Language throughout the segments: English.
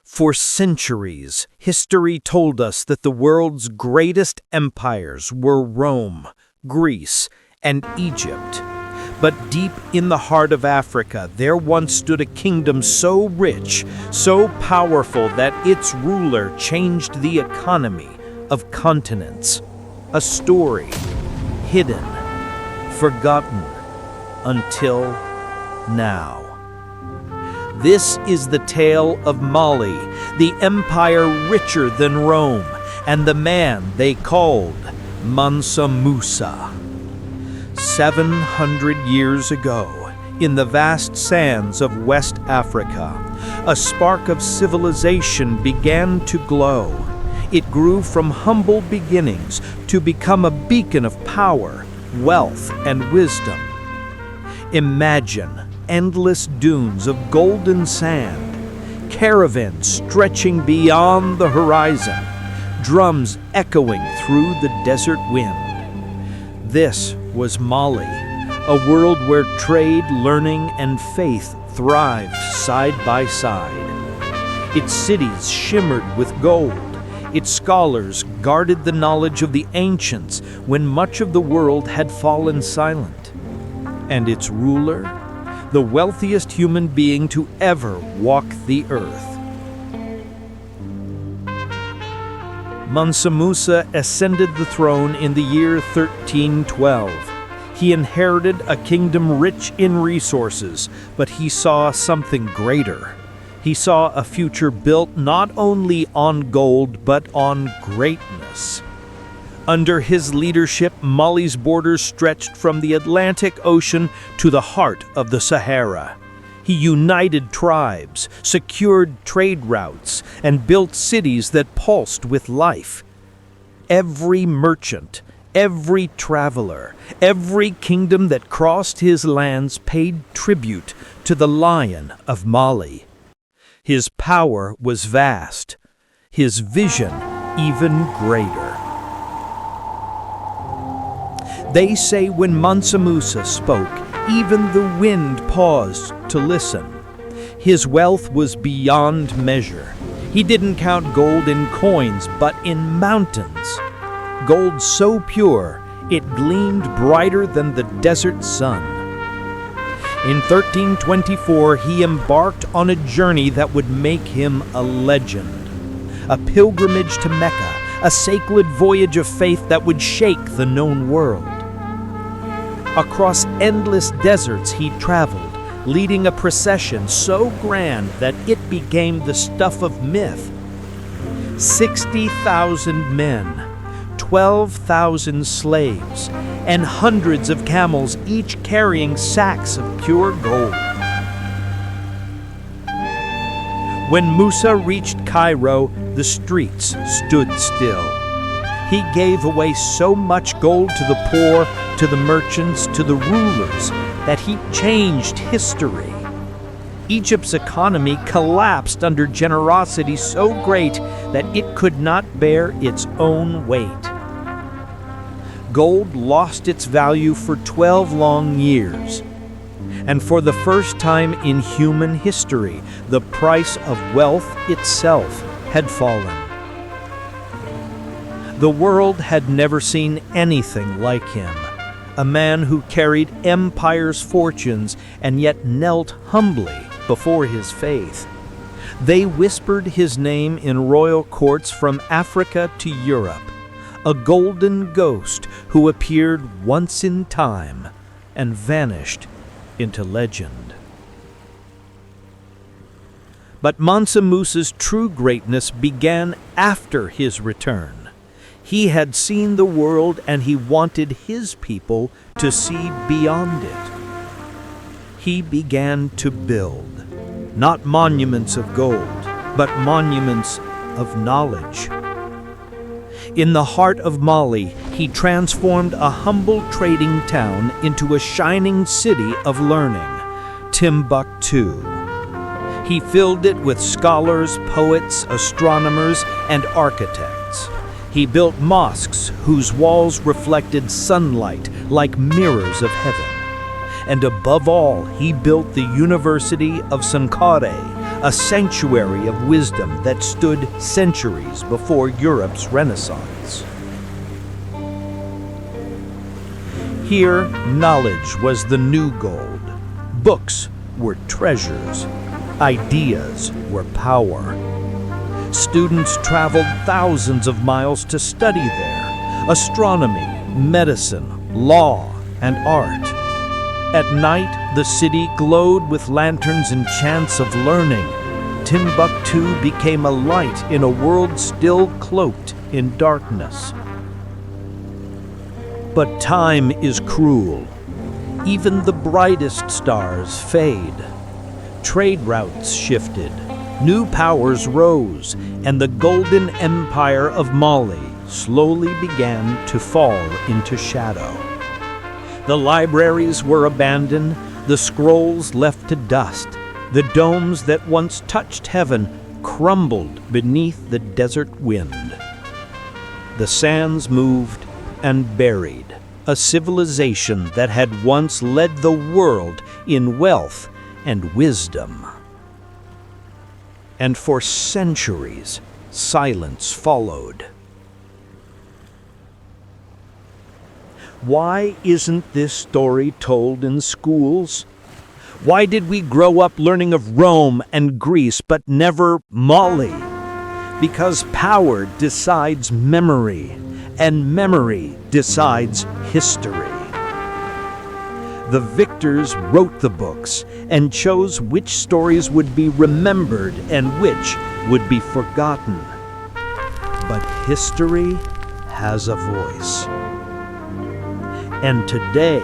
For centuries, history told us that the world's greatest empires were Rome, Greece, and Egypt. But deep in the heart of Africa, there once stood a kingdom so rich, so powerful that its ruler changed the economy of continents. A story hidden, forgotten, until now. This is the tale of Mali, the empire richer than Rome, and the man they called Mansa Musa. 700 years ago, in the vast sands of West Africa, a spark of civilization began to glow. It grew from humble beginnings to become a beacon of power, wealth, and wisdom. Imagine endless dunes of golden sand, caravans stretching beyond the horizon, drums echoing through the desert wind. This was Mali, a world where trade, learning, and faith thrived side by side. Its cities shimmered with gold. Its scholars guarded the knowledge of the ancients when much of the world had fallen silent. And its ruler, the wealthiest human being to ever walk the earth. Mansa Musa ascended the throne in the year 1312. He inherited a kingdom rich in resources, but he saw something greater. He saw a future built not only on gold, but on greatness. Under his leadership, Mali's borders stretched from the Atlantic Ocean to the heart of the Sahara. He united tribes, secured trade routes, and built cities that pulsed with life. Every merchant, every traveler, every kingdom that crossed his lands paid tribute to the Lion of Mali. His power was vast, his vision even greater. They say when Mansa Musa spoke, even the wind paused to listen. His wealth was beyond measure. He didn't count gold in coins, but in mountains. Gold so pure, it gleamed brighter than the desert sun. In 1324, he embarked on a journey that would make him a legend. A pilgrimage to Mecca, a sacred voyage of faith that would shake the known world. Across endless deserts he traveled, leading a procession so grand that it became the stuff of myth. 60,000 men, 12,000 slaves, and hundreds of camels, each carrying sacks of pure gold. When Musa reached Cairo, the streets stood still. He gave away so much gold to the poor, to the merchants, to the rulers, that he changed history. Egypt's economy collapsed under generosity so great that it could not bear its own weight. Gold lost its value for 12 long years. And for the first time in human history, the price of wealth itself had fallen. The world had never seen anything like him, a man who carried empire's fortunes and yet knelt humbly before his faith. They whispered his name in royal courts from Africa to Europe, a golden ghost who appeared once in time and vanished into legend. But Mansa Musa's true greatness began after his return. He had seen the world and he wanted his people to see beyond it. He began to build, not monuments of gold, but monuments of knowledge. In the heart of Mali, he transformed a humble trading town into a shining city of learning, Timbuktu. He filled it with scholars, poets, astronomers, and architects. He built mosques whose walls reflected sunlight like mirrors of heaven. And above all, he built the University of Sankore, a sanctuary of wisdom that stood centuries before Europe's Renaissance. Here, knowledge was the new gold. Books were treasures. Ideas were power. Students traveled thousands of miles to study there: astronomy, medicine, law, and art. At night, the city glowed with lanterns and chants of learning. Timbuktu became a light in a world still cloaked in darkness. But time is cruel. Even the brightest stars fade. Trade routes shifted, new powers rose, and the golden empire of Mali slowly began to fall into shadow. The libraries were abandoned, the scrolls left to dust. The domes that once touched heaven crumbled beneath the desert wind. The sands moved and buried a civilization that had once led the world in wealth and wisdom. And for centuries, silence followed. Why isn't this story told in schools? Why did we grow up learning of Rome and Greece but never Mali? Because power decides memory, and memory decides history. The victors wrote the books and chose which stories would be remembered and which would be forgotten. But history has a voice. And today,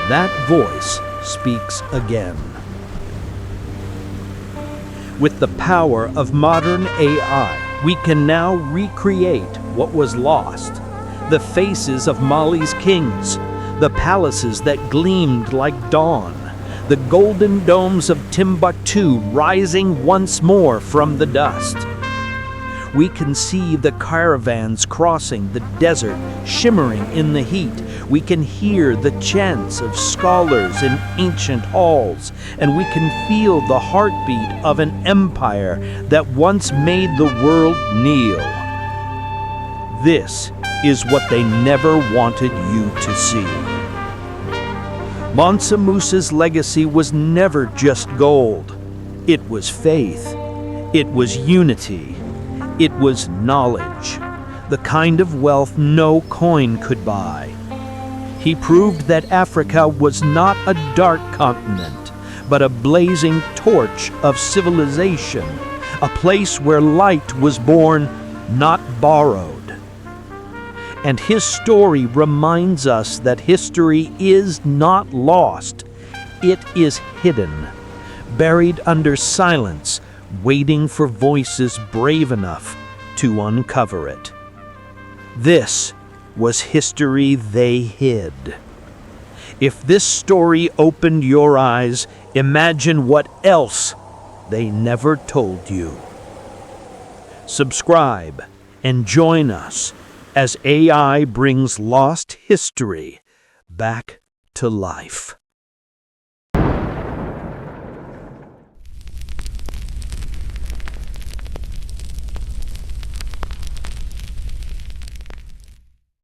that voice speaks again. With the power of modern AI, we can now recreate what was lost. The faces of Mali's kings, the palaces that gleamed like dawn, the golden domes of Timbuktu rising once more from the dust. We can see the caravans crossing the desert, shimmering in the heat. We can hear the chants of scholars in ancient halls, and we can feel the heartbeat of an empire that once made the world kneel. This is what they never wanted you to see. Mansa Musa's legacy was never just gold. It was faith. It was unity. It was knowledge, the kind of wealth no coin could buy. He proved that Africa was not a dark continent, but a blazing torch of civilization, a place where light was born, not borrowed. And his story reminds us that history is not lost. It is hidden, buried under silence, waiting for voices brave enough to uncover it. This was history they hid. If this story opened your eyes, imagine what else they never told you. Subscribe and join us as AI brings lost history back to life.